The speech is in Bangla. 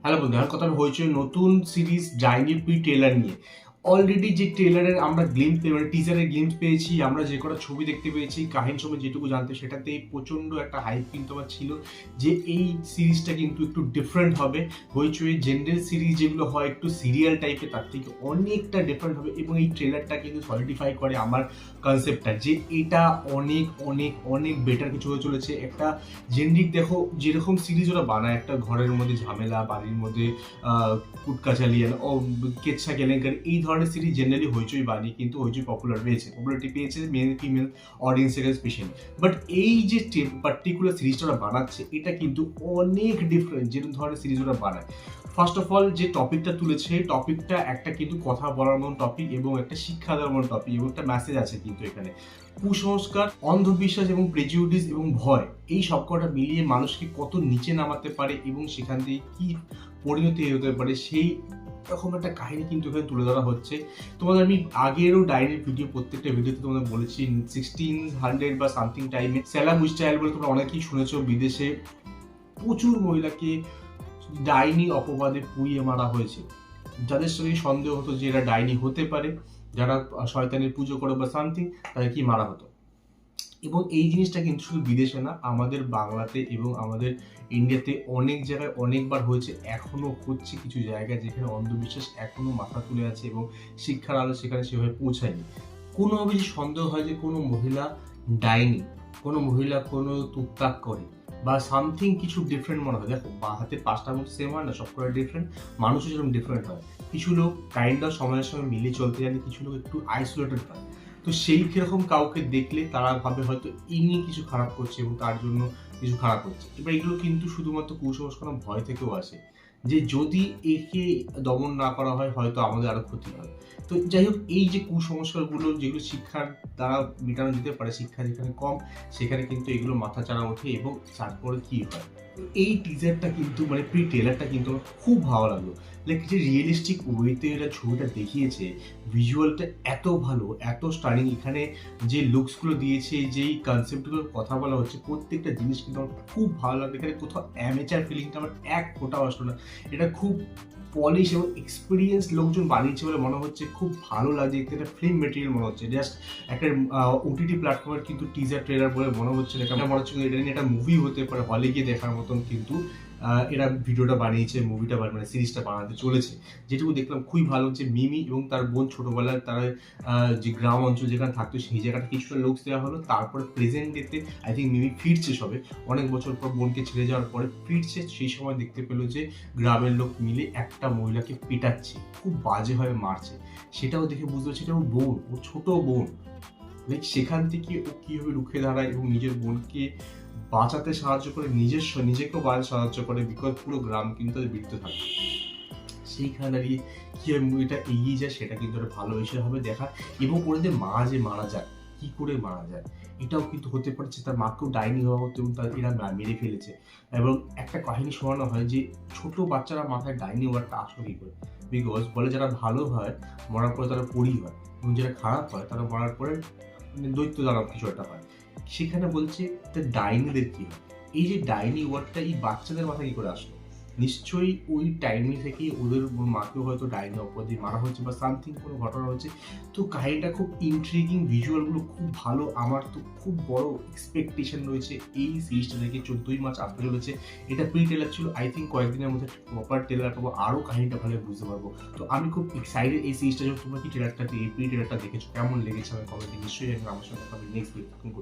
হ্যালো বন্ধু, এখন কথা আমি হইচই নতুন সিরিজ ডাইনির প্রি ট্রেলার নিয়ে। অলরেডি যে ট্রেলারের আমরা গ্লিম্প মানে টিজারের গ্লিম্প পেয়েছি, আমরা যে কটা ছবি দেখতে পেয়েছি, কাহিনী সময় যেটুকু জানতে, সেটাতেই প্রচণ্ড একটা হাইপ কিন্তু আমার ছিল যে এই সিরিজটা কিন্তু একটু ডিফারেন্ট হবে। হইচই জেনারেল সিরিজ যেগুলো হয় একটু সিরিয়াল টাইপের, তার থেকে অনেকটা ডিফারেন্ট হবে। এবং এই ট্রেলারটা কিন্তু সলিডিফাই করে আমার কনসেপ্টটা যে এটা অনেক অনেক অনেক বেটার কিছু হয়ে চলেছে। একটা জেনরিক দেখো, যেরকম সিরিজ ওরা বানায়, একটা ঘরের মধ্যে ঝামেলা, বাড়ির মধ্যে কুটকাচালিয়ান ও কেচ্ছা কেলেঙ্কারি, এই ধরনের সিরিজ জেনারেলি হইচই বানিয়ে কিন্তু হইচই পপুলারিটি পেয়েছে মেল ফিমেল অডিয়েন্সের কাছে স্পেশালি। বাট এই যে পার্টিকুলার সিরিজটা ওরা বানাচ্ছে, এটা কিন্তু অনেক ডিফারেন্ট যেরকম ধরনের সিরিজ ওরা বানায়। ফার্স্ট অফ অল যে টপিকটা তুলেছে, টপিকটা একটা কিন্তু কথা বলার মতো টপিক এবং একটা শিক্ষা দেওয়ার মতো টপিক এবং একটা মেসেজ আছে কিন্তু এখানে। কুসংস্কার, অন্ধবিশ্বাস এবং প্রেজুডিস এবং ভয়, এই সবকটা মিলিয়ে মানুষকে কত নিচে নামাতে পারে এবং সেখান থেকে কি পরিণতি হতে পারে, সেই রকম একটা কাহিনী কিন্তু এখানে তুলে ধরা হচ্ছে। তোমাদের আমি আগেরও ডাইনির ভিডিও, প্রত্যেকটা ভিডিওতে তোমাদের বলেছি 1600 বা সামথিং টাইমে স্যালাম স্টাইল বলে তোমরা অনেকেই শুনেছো, বিদেশে প্রচুর মহিলাকে ডাইনি অপবাদে পুড়িয়ে মারা হয়েছে। যাদের সঙ্গে সন্দেহ হতো যে এরা ডাইনি হতে পারে, যারা শয়তানের পুজো করে বা সামথিং, তাদেরকে মারা হতো। এবং এই জিনিসটা কিন্তু শুধু বিদেশে না, আমাদের বাংলাতে এবং আমাদের ইন্ডিয়াতে অনেক জায়গায় অনেকবার হয়েছে, এখনো হচ্ছে কিছু জায়গায় যেখানে অন্ধবিশ্বাস এখনো মাথা তুলে আছে এবং শিক্ষার আলো সেখানে সেভাবে পৌঁছায়নি। কোনোভাবে যে সন্দেহ হয় যে কোনো মহিলা ডাইনি, কোনো মহিলা কোনো তুকতাক করে বা সামথিং কিছু ডিফারেন্ট মনে হয়, দেখো হাতের পাঁচটার মতো সেম হয় না, সবকটা ডিফারেন্ট, মানুষও যেরকম ডিফারেন্ট হয়। কিছু লোক কাইন্ড অফ সময়ের সঙ্গে মিলিয়ে চলতে জানে, কিছু লোক একটু আইসোলেটেড হয়। তো সেই কিরকম কাউকে দেখলে তারা ভাবে হয়তো ইনি কিছু খারাপ করছে এবং তার জন্য কিছু খারাপ হচ্ছে। এবার এগুলো কিন্তু শুধুমাত্র কুসংস্কার ভয় থেকেও আসে, যে যদি একে দমন না করা হয় হয়তো আমাদের আরো ক্ষতি হয়। তো যাই হোক, এই যে কুসংস্কারগুলো যেগুলো শিক্ষার দ্বারা মেটানো যেতে পারে, শিক্ষা যেখানে কম সেখানে কিন্তু এগুলো মাথা চাড়া ওঠে এবং তারপরে কি হয়। এই টিজারটা কিন্তু মানে প্রি ট্রেলারটা কিন্তু আমার খুব ভালো লাগলো। লাইক যে রিয়েলিস্টিক ওয়েতে এরা ছবিটা দেখিয়েছে, ভিজুয়ালটা এত ভালো, এত স্টানিং, এখানে যে লুকসগুলো দিয়েছে, যেই কনসেপ্টগুলোর কথা বলা হচ্ছে, প্রত্যেকটা জিনিস কিন্তু আমার খুব ভালো লাগলো। এখানে কোথাও অ্যামেচার ফিলিংটা আমার এক ফোঁটাও আসলো না। এটা খুব পলিশ এবং এক্সপিরিয়েন্স লোকজন বানিয়েছে বলে মনে হচ্ছে, খুব ভালো লাগছে। একটা ফিল্ম মেটেরিয়াল মনে হচ্ছে, জাস্ট একটা ওটিটি প্ল্যাটফর্মের কিন্তু টিজার ট্রেলার বলে মনে হচ্ছে না। এটা মনে হচ্ছে এটা নিয়ে একটা মুভি হতে পারে, হলে গিয়ে দেখার মতন কিন্তু এরা ভিডিওটা বানিয়েছে, মুভিটা মানে সিরিজটা বানাতে চলেছে। যেটুকু দেখলাম খুবই ভালো হচ্ছে। মিমি এবং তার বোন ছোটবেলায় তারা যে গ্রাম অঞ্চল যেখানে থাকতো, সেই জায়গাটা কিছুটা লুকস দেওয়া হলো। তারপরে প্রেজেন্ট ডেতে আই থিঙ্ক মিমি ফিরছে, সবে অনেক বছর পর বোনকে ছেড়ে যাওয়ার পরে ফিরছে। সেই সময় দেখতে পেলো যে গ্রামের লোক মিলে একটা মহিলাকে পেটাচ্ছে, খুব বাজেভাবে মারছে। সেটাও দেখে বুঝতে পারছি এটা ওর বোন, ওর ছোট বোন। লাইক সেখান থেকে ও কীভাবে রুখে দাঁড়ায় এবং নিজের বোনকে বাঁচাতে সাহায্য করে, নিজেকেও বাঁচাতে সাহায্য করে, বিকজ পুরো গ্রাম কিন্তু তাদের বিরুদ্ধে থাকে। সেইখানে দাঁড়িয়ে কীভাবে মুভিটা এগিয়ে যায়, সেটা কিন্তু একটা ভালো বিষয় হবে দেখা। এবং ওদের মা যে মারা যায়, কি করে মারা যায়, এটাও কিন্তু হতে পারছে তার মাকেও ডাইনি হওয়া হতো এবং তার এরা মেরে ফেলেছে। এবং একটা কাহিনী শোনানো হয় যে ছোট বাচ্চারা মাথায় ডাইনি ওয়ার্ডটা আসলো কি করে, বিকজ বলে যারা ভালো হয় মরার পরে তারা পরি হয়, এবং যারা খারাপ হয় তারা মরার পরে দৈত্য দ্বারা কিছু একটা হয়। সেখানে বলছে ডাইনিদের কি হয়। এই যে ডাইনি ওয়ার্ডটা এই বাচ্চাদের মাথায় কি করে আসলো, নিশ্চয়ই ওই টাইমে থেকে ওদের মাকেও হয়তো ডাইনি অপরাধী মারা হচ্ছে বা সামথিং কোনো ঘটনা হচ্ছে। তো কাহিনীটা খুব ইন্ট্রিগিং, ভিজুয়ালগুলো খুব ভালো। আমার তো খুব বড় এক্সপেকটেশন রয়েছে এই সিরিজটা থেকে। 14ই মার্চ আসতে চলেছে। এটা প্রি ট্রেলার ছিল, আই থিঙ্ক কয়েকদিনের মধ্যে প্রপার ট্রেলার পাবো, আরও কাহিনীটা ভালো বুঝতে পারবো। তো আমি খুব এক্সাইটেড এই সিরিজটা। যখন তোমরা কি ট্রেলারটা, এই প্রি ট্রেলারটা দেখেছো, কেমন লেগেছে আমি কমেন্টে নিশ্চয়ই আমার সঙ্গে নেক্সট উইক।